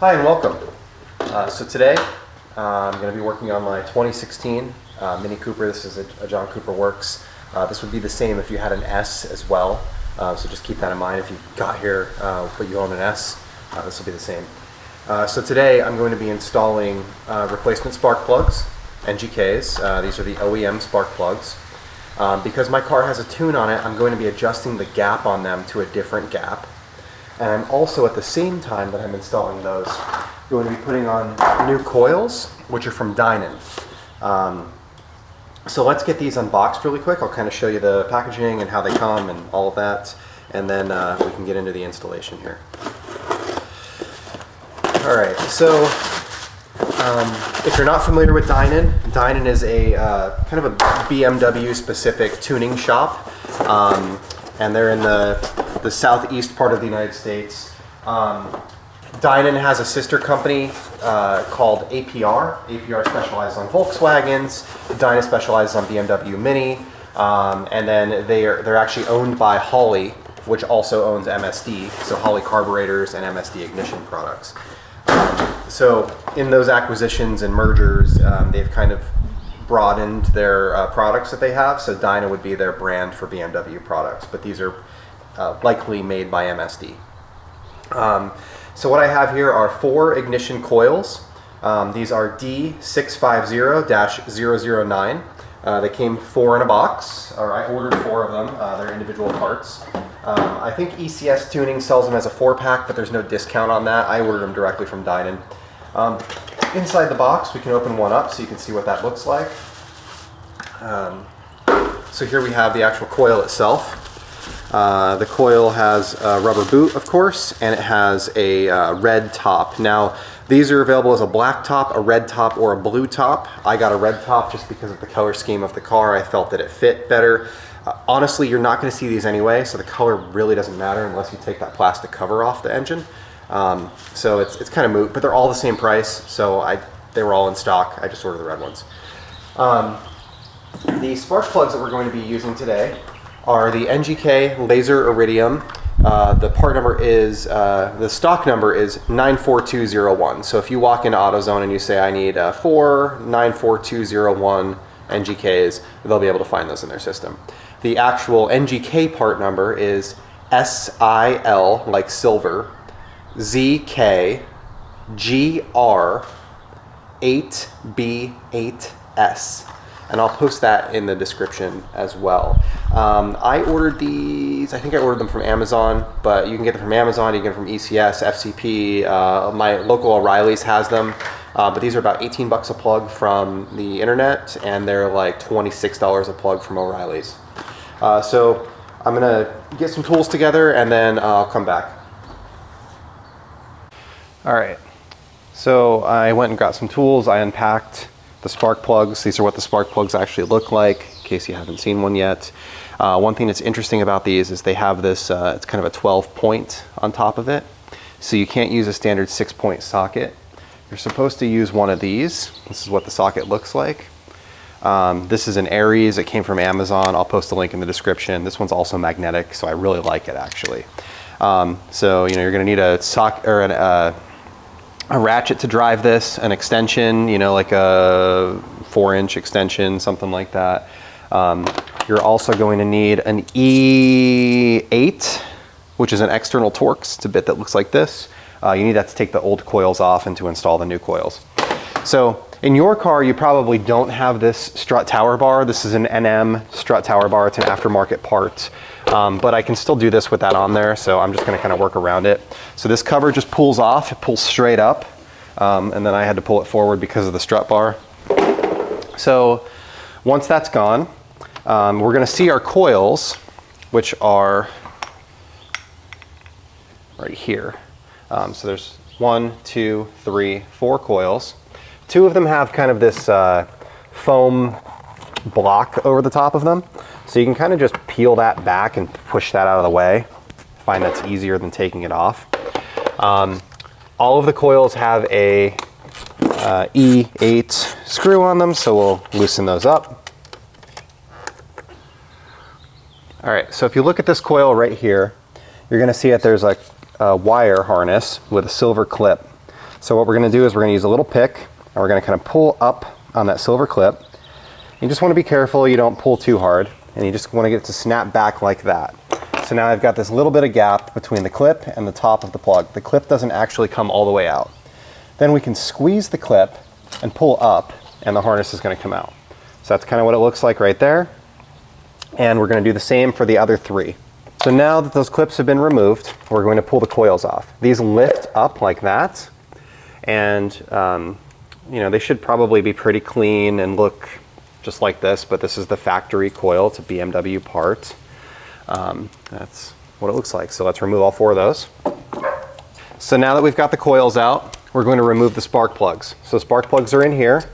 Hi and welcome. So today I'm going to be working on my 2016 Mini Cooper. This is a John Cooper Works. This would be the same if you had an S as well. So just keep that in mind. If you got here but you own an S, this will be the same. So today I'm going to be installing replacement spark plugs, NGKs. These are the OEM spark plugs. Because my car has a tune on it, I'm going to be adjusting the gap on them to a different gap. And I'm also, at the same time that I'm installing those, going to be putting on new coils, which are from Dinan. So let's get these unboxed really quick. I'll kind of show you the packaging and how they come and all of that, and then we can get into the installation here. All right, so if you're not familiar with Dinan, Dinan is a kind of a BMW specific tuning shop, and they're in the southeast part of the United States. Dinan has a sister company called APR. APR specializes on Volkswagens. Dinan specializes on BMW Mini, and then they're actually owned by Holley, which also owns MSD. So Holley carburetors and MSD ignition products. So in those acquisitions and mergers, they've kind of broadened their products that they have. So Dinan would be their brand for BMW products, but these are likely made by MSD. So what I have here are 4 ignition coils. These are D650-0009. They came 4 in a box, or I ordered 4 of them. They're individual parts. I think ECS Tuning sells them as a 4-pack, but there's no discount on that. I ordered them directly from Dinan. Inside the box, we can open one up so you can see what that looks like. So here we have the actual coil itself. The coil has a rubber boot, of course, and it has a red top. Now, these are available as a black top, a red top, or a blue top. I got a red top just because of the color scheme of the car. I felt that it fit better. Honestly, you're not going to see these anyway, so the color really doesn't matter unless you take that plastic cover off the engine. So it's kind of moot, but they're all the same price, so they were all in stock. I just ordered the red ones. The spark plugs that we're going to be using today are the NGK Laser Iridium. The part number is, the stock number is 94201. So if you walk into AutoZone and you say, I need 4 94201 NGKs, they'll be able to find those in their system. The actual NGK part number is SIL, like silver, ZK GR8B8S. And I'll post that in the description as well. I ordered these, I think I ordered them from Amazon, but you can get them from Amazon, you can get them from ECS, FCP, my local Aries has them, but these are about 18 bucks a plug from the internet, and they're like $26 a plug from O'Reilly's. So I'm gonna get some tools together and then I'll come back. All right, so I went and got some tools. I unpacked the spark plugs. These are what the spark plugs actually look like, in case you haven't seen one yet. One thing that's interesting about these is they have this, it's kind of a 12-point on top of it. So you can't use a standard 6-point socket. You're supposed to use one of these. This is what the socket looks like. This is an Aries. It came from Amazon. I'll post a link in the description. This one's also magnetic, so I really like it actually. So you're going to need a socket or a ratchet to drive this, an extension, like a 4-inch extension, something like that. You're also going to need an E8, which is an external Torx. It's a bit that looks like this. You need that to take the old coils off and to install the new coils. So in your car, you probably don't have this strut tower bar. This is an NM strut tower bar. It's an aftermarket part. But I can still do this with that on there, so I'm just going to kind of work around it. So this cover just pulls off, it pulls straight up, and then I had to pull it forward because of the strut bar. So once that's gone, we're going to see our coils, which are right here. So there's 1, 2, 3, 4 coils. 2 of them have kind of this foam block over the top of them. So you can kind of just peel that back and push that out of the way. I find that's easier than taking it off. All of the coils have a E8 screw on them, so we'll loosen those up. All right, so if you look at this coil right here, you're gonna see that there's like a wire harness with a silver clip. So what we're going to do is we're going to use a little pick, and we're going to kind of pull up on that silver clip. You just want to be careful you don't pull too hard, and you just want to get it to snap back like that. So now I've got this little bit of gap between the clip and the top of the plug. The clip doesn't actually come all the way out. Then we can squeeze the clip and pull up, and the harness is going to come out. So that's kind of what it looks like right there. And we're going to do the same for the other 3. So now that those clips have been removed, we're going to pull the coils off. These lift up like that, and you know, they should probably be pretty clean and look just like this, but this is the factory coil. It's a BMW part. That's what it looks like. So let's remove all 4 of those. So now that we've got the coils out, we're going to remove the spark plugs. So spark plugs are in here.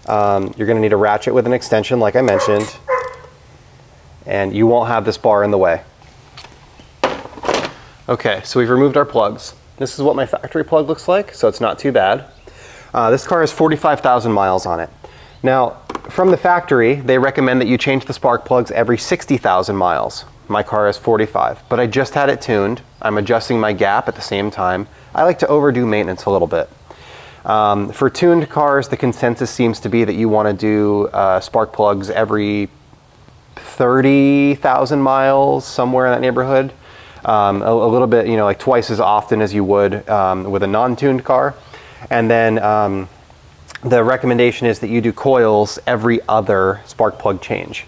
You're going to need a ratchet with an extension, like I mentioned, and you won't have this bar in the way. Okay, so we've removed our plugs. This is what my factory plug looks like, so it's not too bad. This car has 45,000 miles on it. Now, from the factory, they recommend that you change the spark plugs every 60,000 miles. My car has 45, but I just had it tuned. I'm adjusting my gap at the same time. I like to overdo maintenance a little bit. For tuned cars, the consensus seems to be that you want to do spark plugs every 30,000 miles, somewhere in that neighborhood. A little bit, you know, like twice as often as you would with a non-tuned car. And then the recommendation is that you do coils every other spark plug change.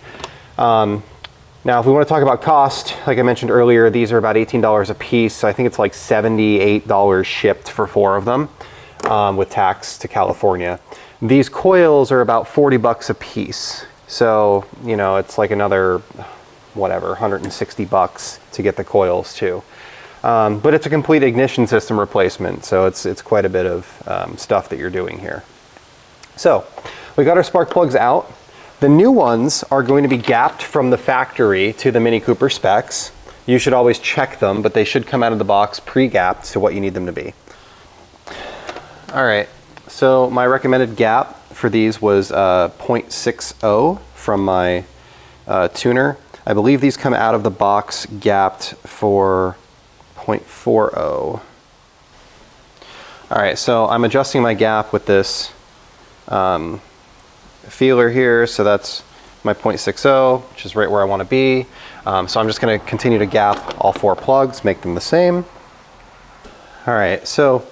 Now, if we want to talk about cost, like I mentioned earlier, these are about $18 a piece. So I think it's like $78 shipped for 4 of them with tax to California. These coils are about 40 bucks a piece. So, you know, it's like another, whatever, 160 bucks to get the coils too. But it's a complete ignition system replacement, so it's quite a bit of stuff that you're doing here. So we got our spark plugs out. The new ones are going to be gapped from the factory to the Mini Cooper specs. You should always check them, but they should come out of the box pre-gapped to what you need them to be. All right, so my recommended gap for these was 0.60 from my tuner. I believe these come out of the box gapped for 0.40. All right, so I'm adjusting my gap with this feeler here, so that's my 0.60, which is right where I want to be. So I'm just going to continue to gap all 4 plugs, make them the same. All right, so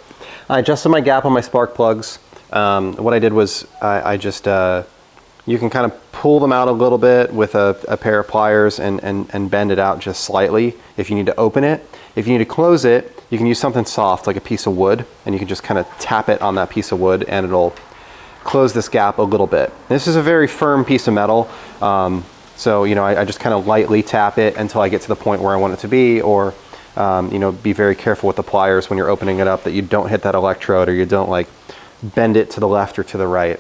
I adjusted my gap on my spark plugs. What I did was I just, you can kind of pull them out a little bit with a pair of pliers and bend it out just slightly if you need to open it. If you need to close it, you can use something soft like a piece of wood, and you can just kind of tap it on that piece of wood and it'll close this gap a little bit. This is a very firm piece of metal, so you know, I just kind of lightly tap it until I get to the point where I want it to be, or you know, be very careful with the pliers when you're opening it up that you don't hit that electrode or you don't like bend it to the left or to the right.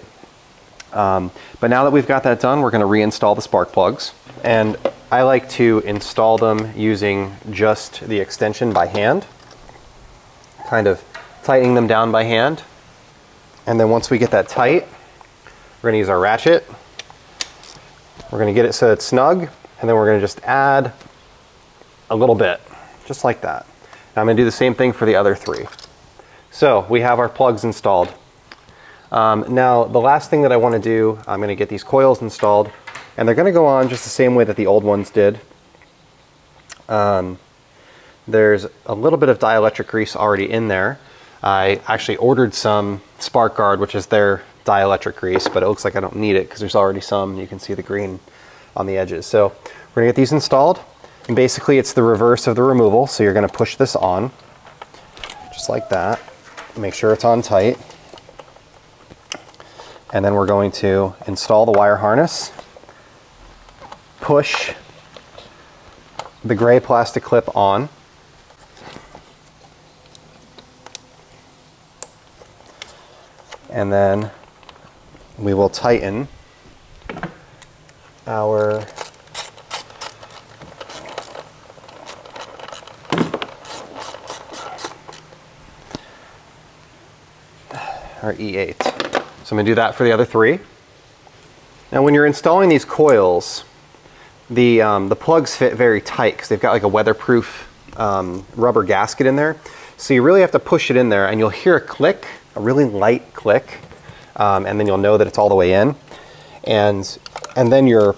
But now that we've got that done, we're going to reinstall the spark plugs, and I like to install them using just the extension by hand, kind of tightening them down by hand. And then once we get that tight, we're going to use our ratchet. We're going to get it so it's snug, and then we're going to just add a little bit, just like that. Now I'm going to do the same thing for the other 3. So we have our plugs installed. Now the last thing that I want to do, I'm going to get these coils installed, and they're going to go on just the same way that the old ones did. There's a little bit of dielectric grease already in there. I actually ordered some Spark Guard, which is their dielectric grease, but it looks like I don't need it because there's already some. You can see the green on the edges. So we're going to get these installed, and basically it's the reverse of the removal. So you're going to push this on just like that. Make sure it's on tight. And then we're going to install the wire harness, push the gray plastic clip on, and then we will tighten our E8. So I'm going to do that for the other 3. Now when you're installing these coils, the plugs fit very tight because they've got like a weatherproof rubber gasket in there. So you really have to push it in there, and you'll hear a click, a really light click, and then you'll know that it's all the way in. And then your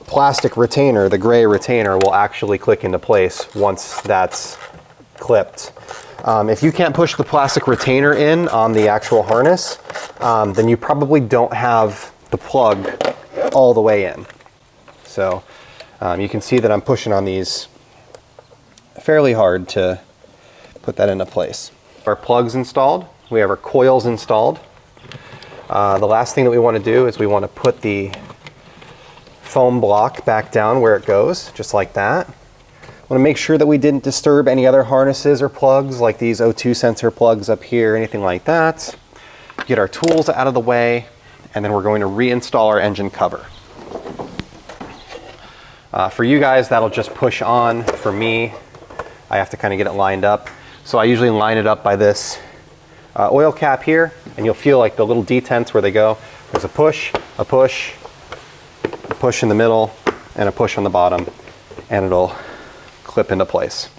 plastic retainer, the gray retainer, will actually click into place once that's clipped. If you can't push the plastic retainer in on the actual harness, then you probably don't have the plug all the way in. So you can see that I'm pushing on these fairly hard to put that into place. Our plugs installed, we have our coils installed. The last thing that we want to do is we want to put the foam block back down where it goes, just like that. I want to make sure that we didn't disturb any other harnesses or plugs like these O2 sensor plugs up here, anything like that. Get our tools out of the way, and then we're going to reinstall our engine cover. For you guys, that'll just push on. For me, I have to kind of get it lined up. So I usually line it up by this oil cap here, and you'll feel like the little detents where they go. There's a push, a push, a push in the middle, and a push on the bottom, and it'll clip into place.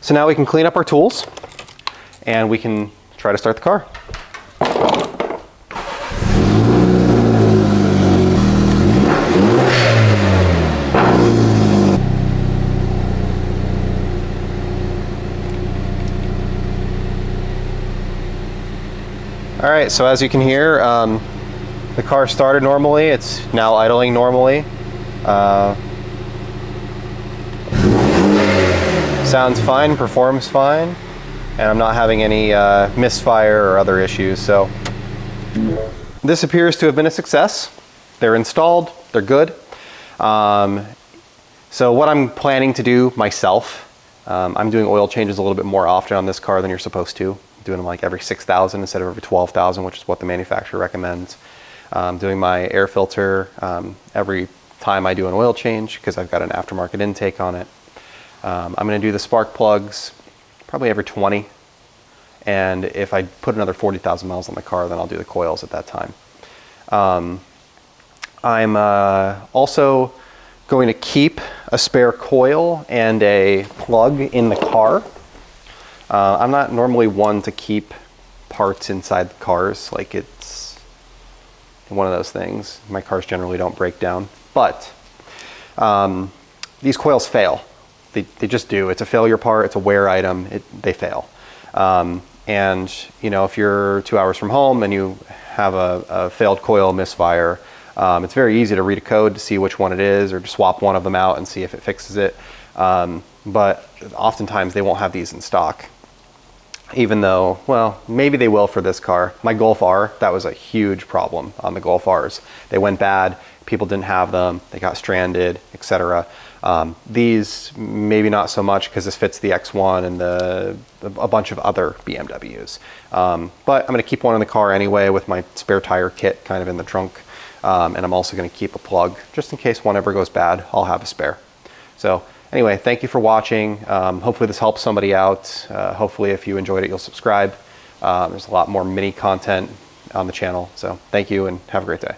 So now we can clean up our tools and we can try to start the car. All right, so as you can hear, the car started normally. It's now idling normally. Sounds fine, performs fine, and I'm not having any misfire or other issues. So this appears to have been a success. They're installed, they're good. So what I'm planning to do myself, I'm doing oil changes a little bit more often on this car than you're supposed to. I'm doing them like every 6,000 instead of every 12,000, which is what the manufacturer recommends. Doing my air filter every time I do an oil change because I've got an aftermarket intake on it. I'm going to do the spark plugs probably every 20, and if I put another 40,000 miles on the car, then I'll do the coils at that time. I'm also going to keep a spare coil and a plug in the car. I'm not normally one to keep parts inside the cars, like it's one of those things. My cars generally don't break down, but these coils fail. They just do. It's a failure part. It's a wear item. They fail. And you know, if you're 2 hours from home and you have a failed coil misfire, it's very easy to read a code to see which one it is, or to swap one of them out and see if it fixes it. But oftentimes they won't have these in stock. Even though, well, maybe they will for this car. My Golf R, that was a huge problem on the Golf Rs. They went bad. People didn't have them. They got stranded, etc. These maybe not so much because this fits the X1 and a bunch of other BMWs. But I'm going to keep one in the car anyway with my spare tire kit kind of in the trunk. And I'm also going to keep a plug just in case one ever goes bad. I'll have a spare. So anyway, thank you for watching. Hopefully this helps somebody out. Hopefully if you enjoyed it, you'll subscribe. There's a lot more mini content on the channel. So thank you and have a great day.